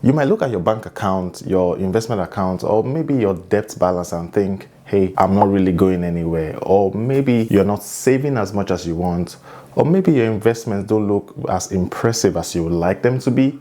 You might look at your bank account, your investment account, or maybe your debt balance and think, hey, I'm not really going anywhere. Or maybe you're not saving as much as you want. Or maybe your investments don't look as impressive as you would like them to be.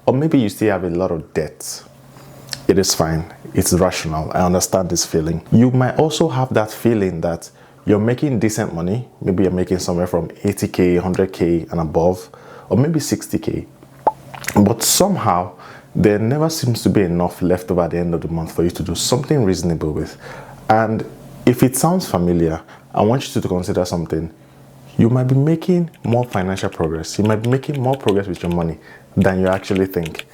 Or maybe you still have a lot of debt. It is fine. It's rational. I understand this feeling. You might also have that feeling that you're making decent money. Maybe you're making somewhere from 80K, 100K and above, or maybe 60K. But somehow, there never seems to be enough left over at the end of the month for you to do something reasonable with. And if it sounds familiar, I want you to consider something. You might be making more financial progress. You might be making more progress with your money than you actually think.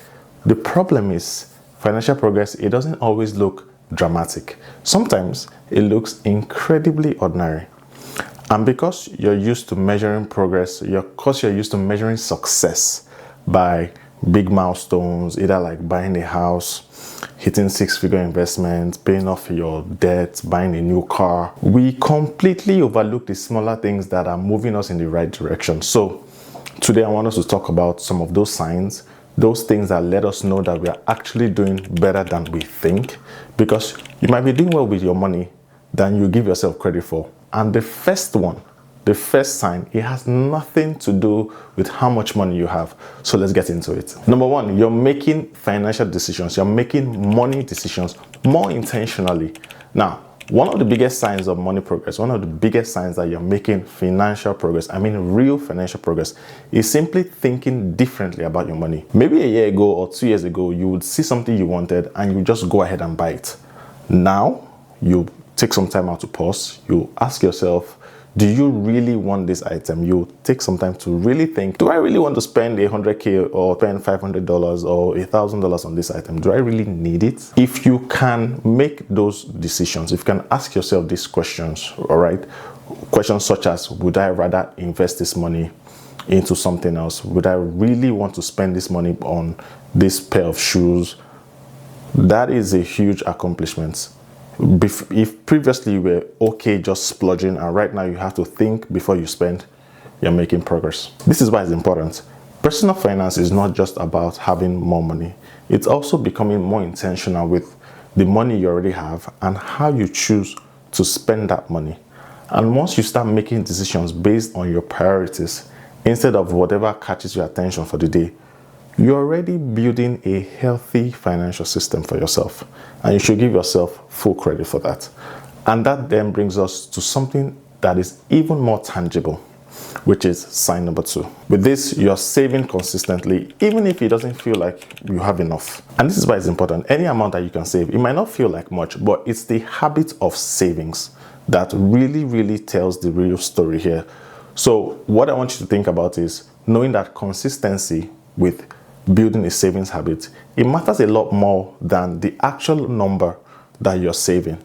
The problem is, financial progress, it doesn't always look dramatic. Sometimes it looks incredibly ordinary. And because you're used to measuring progress, because you're used to measuring success by big milestones, either like buying a house, hitting six-figure investments, paying off your debt, buying a new car, we completely overlook the smaller things that are moving us in the right direction. So today I want us to talk about some of those signs, those things that let us know that we are actually doing better than we think, because you might be doing well with your money than you give yourself credit for. And the first sign, it has nothing to do with how much money you have. So let's get into it. Number one, you're making financial decisions. You're making money decisions more intentionally. Now, one of the biggest signs of money progress, one of the biggest signs that you're making financial progress, I mean real financial progress, is simply thinking differently about your money. Maybe a year ago or 2 years ago, you would see something you wanted and you just go ahead and buy it. Now, you take some time out to pause. You ask yourself, do you really want this item? You take some time to really think, do I really want to spend $100K or spend $500 or $1,000 on this item? Do I really need it? If you can make those decisions, if you can ask yourself these questions, all right? Questions such as, would I rather invest this money into something else? Would I really want to spend this money on this pair of shoes? That is a huge accomplishment. If previously you were okay just splurging and right now you have to think before you spend, you're making progress. This is why it's important. Personal finance is not just about having more money. It's also becoming more intentional with the money you already have and how you choose to spend that money. And once you start making decisions based on your priorities instead of whatever catches your attention for the day, you're already building a healthy financial system for yourself, and you should give yourself full credit for that. And that then brings us to something that is even more tangible, which is sign number 2. With this, you're saving consistently, even if it doesn't feel like you have enough. And this is why it's important. Any amount that you can save, it might not feel like much, but it's the habit of savings that really tells the real story here. So what I want you to think about is knowing that consistency with building a savings habit, it matters a lot more than the actual number that you're saving.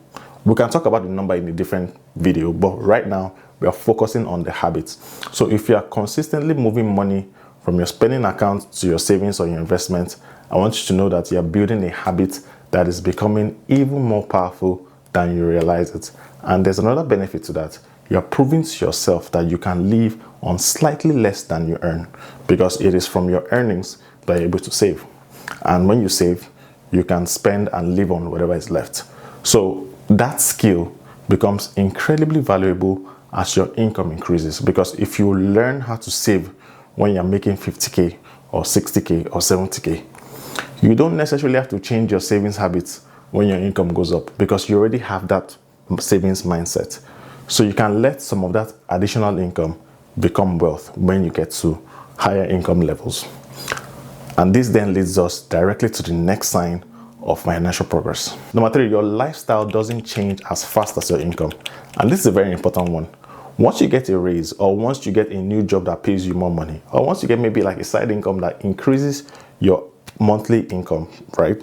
We can talk about the number in a different video, but right now we are focusing on the habits. So if you are consistently moving money from your spending account to your savings or your investment, I want you to know that you're building a habit that is becoming even more powerful than you realize it. And there's another benefit to that. You're proving to yourself that you can live on slightly less than you earn, because it is from your earnings that you're able to save. And when you save, you can spend and live on whatever is left. So that skill becomes incredibly valuable as your income increases, because if you learn how to save when you're making 50K or 60K or 70K, you don't necessarily have to change your savings habits when your income goes up, because you already have that savings mindset. So you can let some of that additional income become wealth when you get to higher income levels. And this then leads us directly to the next sign of financial progress. Number 3, your lifestyle doesn't change as fast as your income. And this is a very important one. Once you get a raise, or once you get a new job that pays you more money, or once you get maybe like a side income that increases your monthly income, right?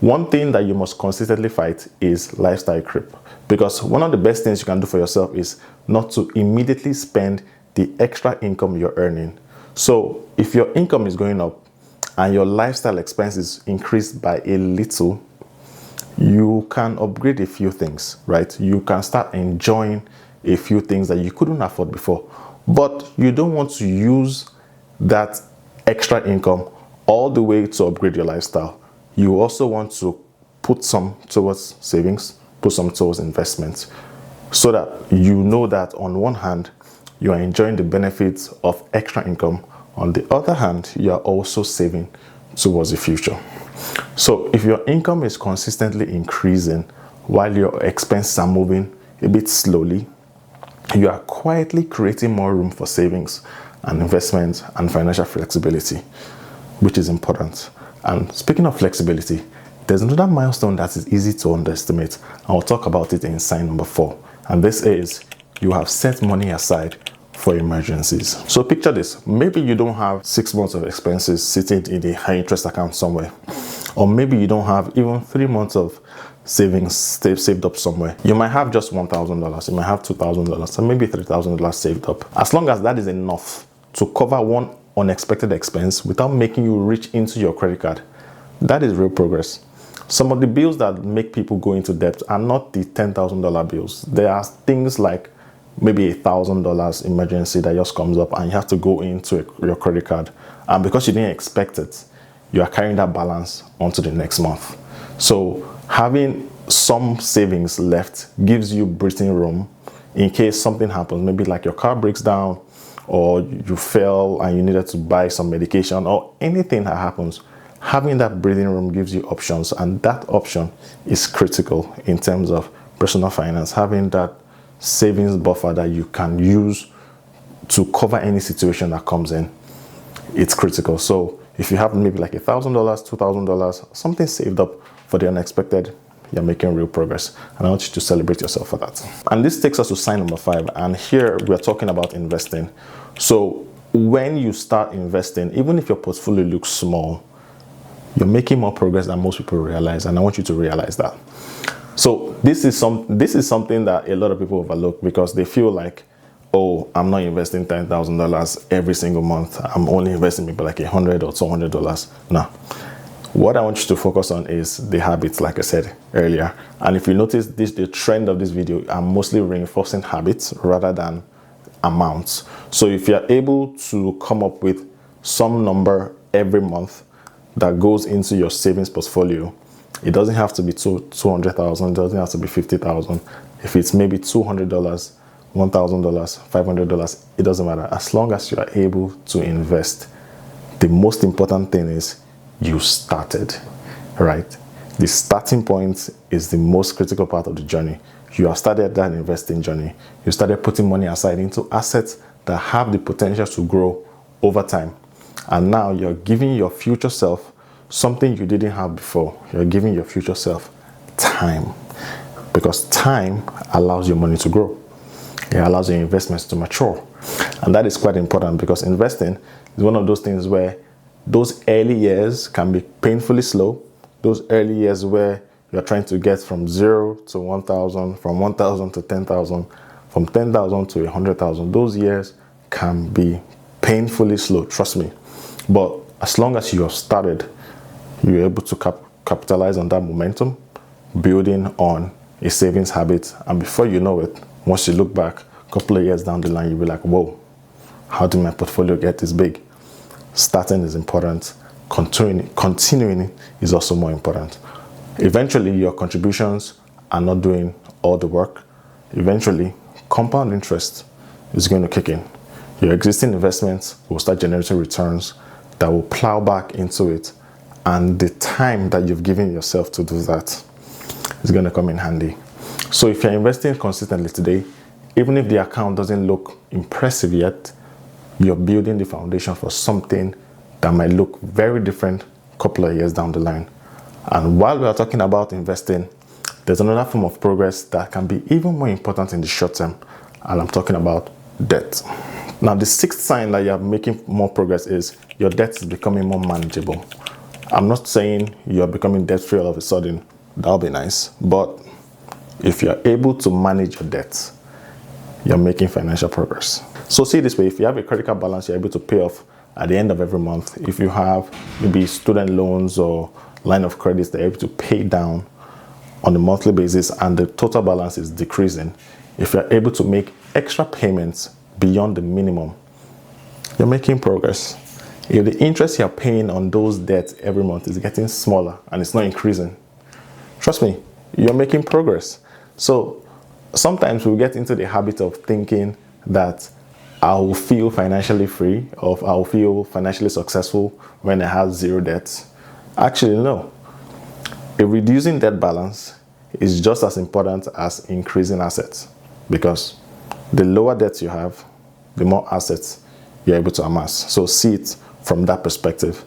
One thing that you must consistently fight is lifestyle creep. Because one of the best things you can do for yourself is not to immediately spend the extra income you're earning. So if your income is going up and your lifestyle expenses increase by a little, you can upgrade a few things, right? You can start enjoying a few things that you couldn't afford before. But you don't want to use that extra income all the way to upgrade your lifestyle. You also want to put some towards savings, put some towards investments, so that you know that on one hand, you are enjoying the benefits of extra income. On the other hand, you are also saving towards the future. So if your income is consistently increasing while your expenses are moving a bit slowly, you are quietly creating more room for savings and investments and financial flexibility, which is important. And speaking of flexibility, there's another milestone that is easy to underestimate. I'll talk about it in sign number 4. And this is, you have set money aside for emergencies. So picture this. Maybe you don't have 6 months of expenses sitting in a high interest account somewhere. Or maybe you don't have even 3 months of savings saved up somewhere. You might have just $1,000, you might have $2,000, or maybe $3,000 saved up. As long as that is enough to cover one unexpected expense without making you reach into your credit card, that is real progress. Some of the bills that make people go into debt are not the $10,000 bills. There are things like maybe $1,000 emergency that just comes up and you have to go into your credit card. And because you didn't expect it, you are carrying that balance onto the next month. So having some savings left gives you breathing room in case something happens, maybe like your car breaks down or you fell and you needed to buy some medication or anything that happens. Having that breathing room gives you options, and that option is critical in terms of personal finance. Having that savings buffer that you can use to cover any situation that comes in, it's critical. So if you have maybe like $1,000, $2,000, something saved up for the unexpected, you're making real progress. And I want you to celebrate yourself for that. And this takes us to sign number 5. And here we're talking about investing. So when you start investing, even if your portfolio looks small, you're making more progress than most people realize. And I want you to realize that. So this is something that a lot of people overlook because they feel like, oh, I'm not investing $10,000 every single month. I'm only investing maybe like $100 or $200. No. What I want you to focus on is the habits, like I said earlier. And if you notice the trend of this video, I'm mostly reinforcing habits rather than amounts. So if you're able to come up with some number every month that goes into your savings portfolio, it doesn't have to be $200,000, it doesn't have to be $50,000. If it's maybe $200, $1,000, $500, it doesn't matter. As long as you are able to invest, the most important thing is you started, right? The starting point is the most critical part of the journey. You have started that investing journey. You started putting money aside into assets that have the potential to grow over time. And now you're giving your future self something you didn't have before. You're giving your future self time, because time allows your money to grow. It allows your investments to mature. And that is quite important because investing is one of those things where those early years can be painfully slow. Those early years where you're trying to get from 0 to 1,000, from 1,000 to 10,000, from 10,000 to 100,000. Those years can be painfully slow, trust me. But as long as you have started, you're able to capitalize on that momentum, building on a savings habit. And before you know it, once you look back a couple of years down the line, you'll be like, whoa, how did my portfolio get this big? Starting is important. Continuing is also more important. Eventually, your contributions are not doing all the work. Eventually, compound interest is going to kick in. Your existing investments will start generating returns that will plow back into it. And the time that you've given yourself to do that is going to come in handy. So if you're investing consistently today, even if the account doesn't look impressive yet, you're building the foundation for something that might look very different a couple of years down the line. And while we are talking about investing, there's another form of progress that can be even more important in the short term, and I'm talking about debt. Now, the 6th sign that you're making more progress is your debt is becoming more manageable. I'm not saying you're becoming debt-free all of a sudden. That'll be nice. But if you're able to manage your debts, you're making financial progress. So see it this way, if you have a credit card balance you're able to pay off at the end of every month, if you have maybe student loans or line of credits that you're able to pay down on a monthly basis and the total balance is decreasing, if you're able to make extra payments beyond the minimum, you're making progress. If the interest you're paying on those debts every month is getting smaller and it's not increasing, trust me, you're making progress. So sometimes we get into the habit of thinking that I will feel financially free or I will feel financially successful when I have zero debts. Actually, no. A reducing debt balance is just as important as increasing assets, because the lower debts you have, the more assets you're able to amass. So see it from that perspective.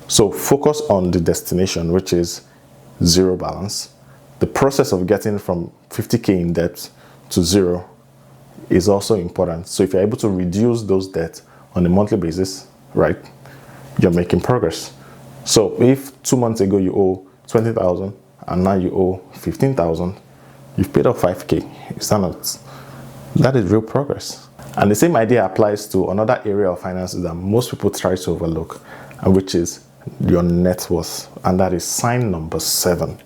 So focus on the destination, which is zero balance. The process of getting from 50K in debt to zero is also important. So if you're able to reduce those debts on a monthly basis, right, you're making progress. So if 2 months ago you owe 20,000 and now you owe 15,000, you've paid off 5K. Is that not? That is real progress. And the same idea applies to another area of finances that most people try to overlook, and which is your net worth. And that is sign number 7.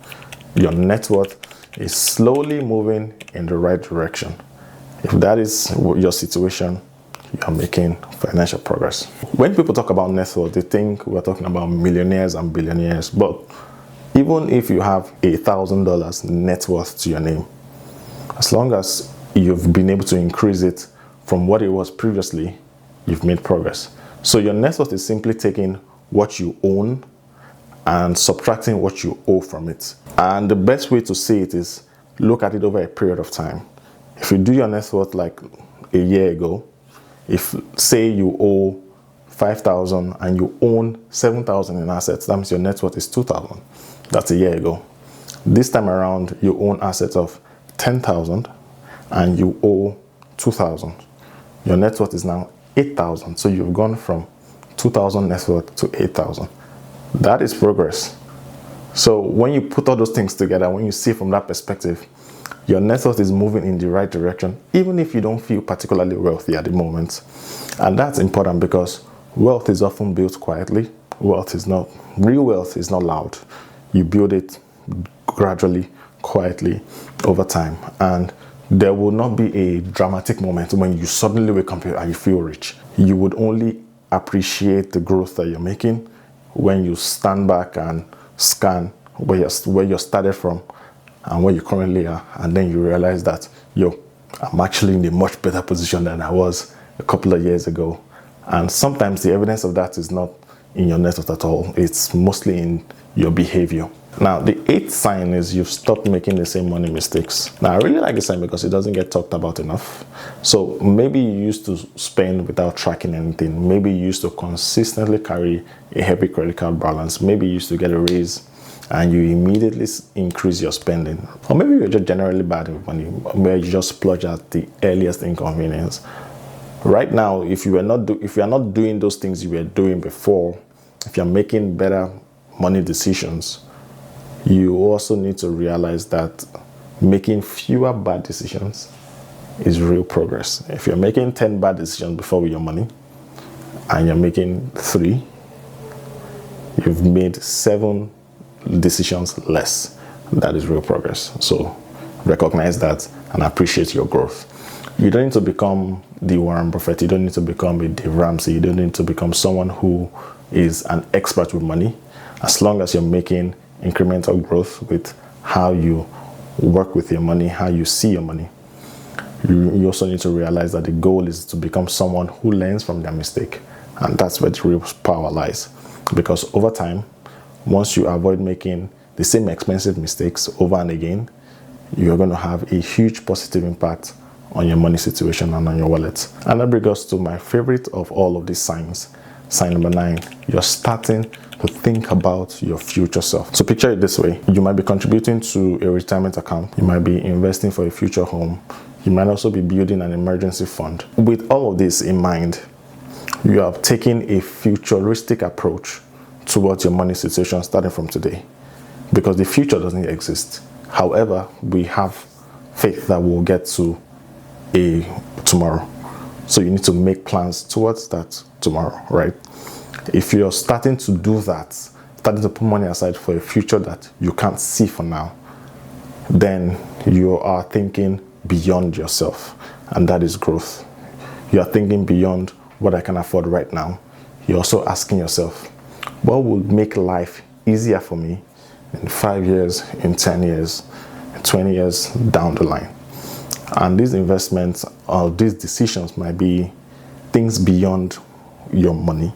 Your net worth is slowly moving in the right direction. If that is your situation, you're making financial progress. When people talk about net worth, they think we're talking about millionaires and billionaires. But even if you have $1,000 net worth to your name, as long as you've been able to increase it from what it was previously, you've made progress. So your net worth is simply taking what you own and subtracting what you owe from it. And the best way to see it is look at it over a period of time. If you do your net worth like a year ago, if say you owe 5,000 and you own 7,000 in assets, that means your net worth is 2,000. That's a year ago. This time around, you own assets of 10,000 and you owe 2,000. Your net worth is now 8,000. So you've gone from 2,000 net worth to 8,000. That is progress. So when you put all those things together, when you see from that perspective, your net worth is moving in the right direction, even if you don't feel particularly wealthy at the moment. And that's important because wealth is often built quietly. Real wealth is not loud. You build it gradually, quietly, over time. And there will not be a dramatic moment when you suddenly wake up and you feel rich. You would only appreciate the growth that you're making when you stand back and scan where you started from and where you currently are, and then you realize that, I'm actually in a much better position than I was a couple of years ago. And sometimes the evidence of that is not in your net worth at all. It's mostly in your behavior. Now, the 8th sign is you've stopped making the same money mistakes. Now, I really like this sign because it doesn't get talked about enough. So maybe you used to spend without tracking anything. Maybe you used to consistently carry a heavy credit card balance. Maybe you used to get a raise and you immediately increase your spending. Or maybe you're just generally bad with money, where you just splurge at the earliest inconvenience. Right now, if you are not doing those things you were doing before, if you're making better money decisions, you also need to realize that making fewer bad decisions is real progress. If you're making 10 bad decisions before with your money and you're making 3, you've made 7 decisions less. That is real progress. So recognize that and appreciate your growth. You don't need to become the Warren Buffett. You don't need to become a Dave Ramsey. You don't need to become someone who is an expert with money. As long as you're making incremental growth with how you work with your money, how you see your money, you also need to realize that the goal is to become someone who learns from their mistake. And that's where the real power lies. Because over time, once you avoid making the same expensive mistakes over and again, you're going to have a huge positive impact on your money situation and on your wallet. And that brings us to my favorite of all of these signs. Sign number 9, you're starting to think about your future self. So picture it this way. You might be contributing to a retirement account. You might be investing for a future home. You might also be building an emergency fund. With all of this in mind, you are taking a futuristic approach towards your money situation starting from today, because the future doesn't exist. However, we have faith that we'll get to a tomorrow. So you need to make plans towards that tomorrow, right? If you're starting to do that, starting to put money aside for a future that you can't see for now, then you are thinking beyond yourself, and that is growth. You are thinking beyond what I can afford right now. you're also asking yourself, what would make life easier for me in 5 years, in 10 years, 20 years down the line? And these investments or these decisions might be things beyond your money.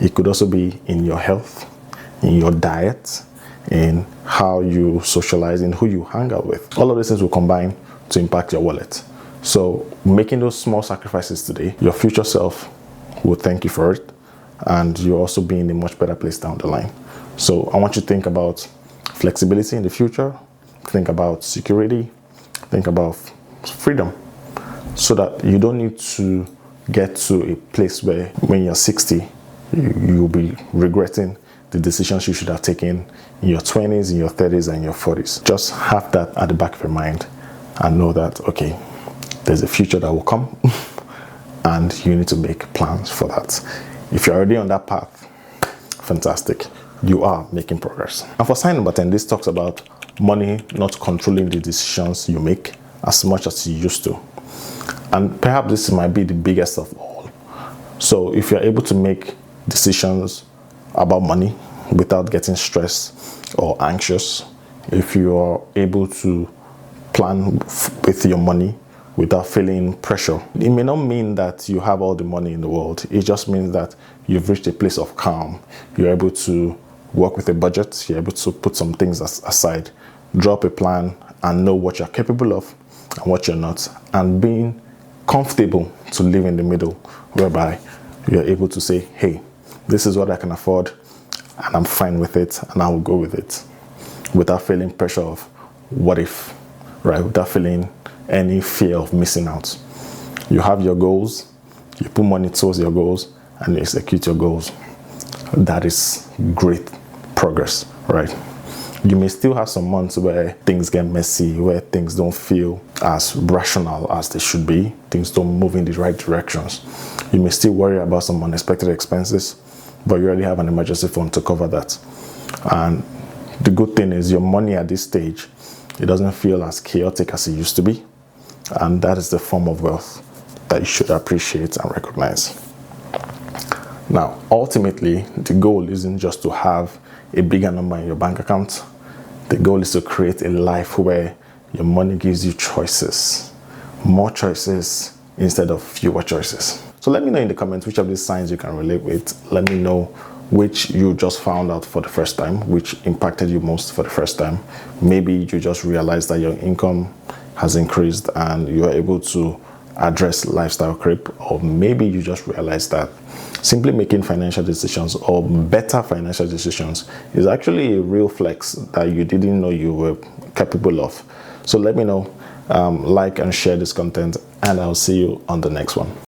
It could also be in your health, in your diet, in how you socialize, in who you hang out with. All of these things will combine to impact your wallet. So making those small sacrifices today, your future self will thank you for it, and you'll also be in a much better place down the line. So I want you to think about flexibility in the future, think about security, think about freedom, so that you don't need to get to a place where when you're 60, you'll be regretting the decisions you should have taken in your 20s, in your 30s, and your 40s. Just have that at the back of your mind and know that, okay, there's a future that will come and you need to make plans for that. If you're already on that path, fantastic. You are making progress. And for sign number 10, this talks about money not controlling the decisions you make as much as you used to. And perhaps this might be the biggest of all. So if you're able to make decisions about money without getting stressed or anxious, if you are able to plan with your money without feeling pressure, it may not mean that you have all the money in the world. It just means that you've reached a place of calm. You're able to work with a budget. You're able to put some things aside, drop a plan, and know what you're capable of and what you're not, and being comfortable to live in the middle, whereby you're able to say, hey, this is what I can afford and I'm fine with it and I will go with it, without feeling pressure of what if, right? Without feeling any fear of missing out. You have your goals, you put money towards your goals, and you execute your goals. That is great progress, right? You may still have some months where things get messy, where things don't feel as rational as they should be, things don't move in the right directions. You may still worry about some unexpected expenses, but you already have an emergency fund to cover that. And the good thing is your money at this stage, it doesn't feel as chaotic as it used to be. And that is the form of wealth that you should appreciate and recognize. Now, ultimately, the goal isn't just to have a bigger number in your bank account. The goal is to create a life where your money gives you choices, more choices instead of fewer choices. So let me know in the comments which of these signs you can relate with. Let me know which you just found out for the first time, which impacted you most for the first time. Maybe you just realized that your income has increased and you are able to address lifestyle creep, or maybe you just realized that simply making financial decisions or better financial decisions is actually a real flex that you didn't know you were capable of. So let me know, like and share this content, and I'll see you on the next one.